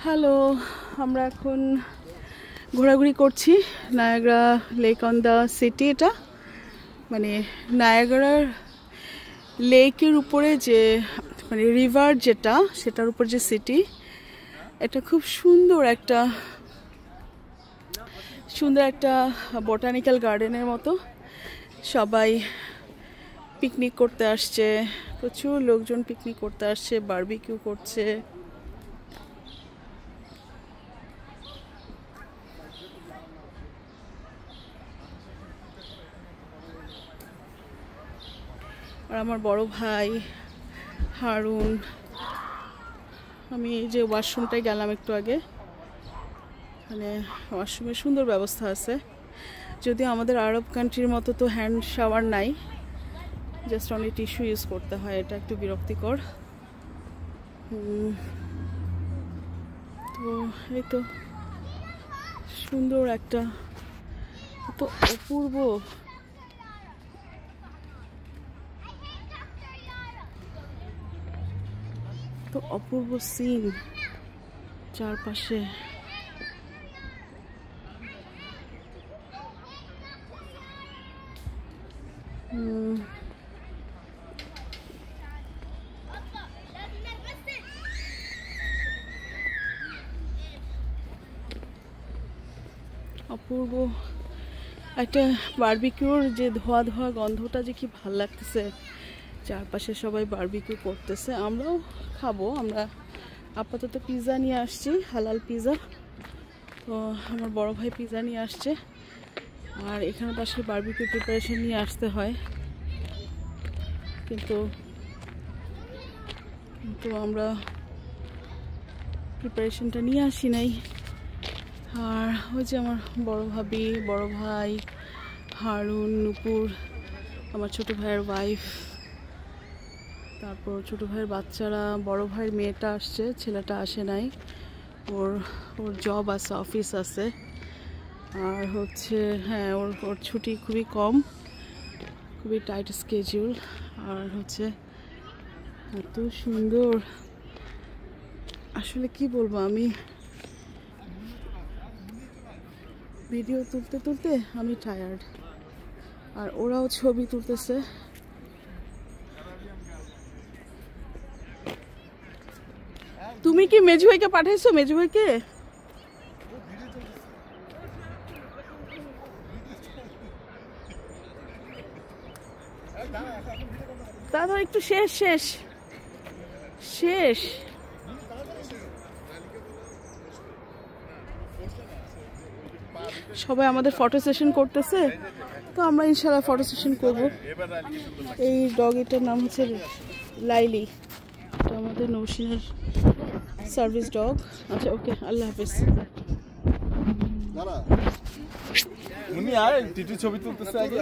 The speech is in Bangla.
হ্যালো, আমরা এখন ঘোরাঘুরি করছি Niagara lake on the city. এটা মানে নায়াগ্রার লেকের উপরে যে মানে রিভার যেটা, সেটার উপর যে সিটি, এটা খুব সুন্দর একটা বোটানিক্যাল গার্ডেনের মতো। সবাই পিকনিক করতে আসছে, প্রচুর লোকজন পিকনিক করতে আসছে, বারবিকিউ করছে। আর আমার বড় ভাই হারুন, আমি এই যে ওয়াশরুমটায় গেলাম একটু আগে, মানে ওয়াশরুমের সুন্দর ব্যবস্থা আছে। যদিও আমাদের আরব কান্ট্রির মতো তো হ্যান্ড শাওয়ার নাই, জাস্ট অনলি টিস্যু ইউজ করতে হয়, এটা একটু বিরক্তিকর। তো এই তো সুন্দর একটা, তো অপূর্ব, তো অপূর্ব সিন চারপাশে। অপূর্ব একটা বারবিকিউর যে ধোয়া ধোয়া গন্ধটা যে কি ভাল লাগতেছে, চারপাশে সবাই বারবিকিউ করতেছে। আমরাও খাবো, আমরা আপাতত পিৎজা নিয়ে আসছি, হালাল পিৎজা। তো আমার বড় ভাই পিৎজা নিয়ে আসছে, আর এখানে পাশে বারবিকিউ প্রিপারেশন নিয়ে আসতে হয়, কিন্তু আমরা প্রিপারেশনটা নিয়ে আসি নাই। আর ওই যে আমার বড় ভাবি, বড় ভাই হারুন, নুপুর, আমার ছোট ভাইয়ের ওয়াইফ, তারপর ছোট ভাইয়ের বাচ্চারা, বড় ভাইয়ের মেয়েটা আসছে, ছেলেটা আসে নাই, ওর জব আছে, অফিস আছে। আর হচ্ছে হ্যাঁ, ওর ছুটি খুবই কম, খুবই টাইট স্কেডিউল। আর হচ্ছে এত সুন্দর, আসলে কি বলবো, আমি ভিডিও তুলতে তুলতে আমি টায়ার্ড, আর ওরাও ছবি তুলতেছে। তুমি কি মেজু ভাইকে পাঠাইছো? মেজু ভাইকে দাদা একটু শেষ শেষ শেষ সবাই আমাদের ফটো সেশন করতেছে, তো আমরা ইনশাল্লাহ ফটো সেশন করবো। এই ডগিটার নাম হচ্ছে লাইলি, এটা আমাদের নৌসিনের সার্ভিস ডগ। আচ্ছা, ওকে, আল্লাহ হাফেজ। ছবি তুলতেছে আগে।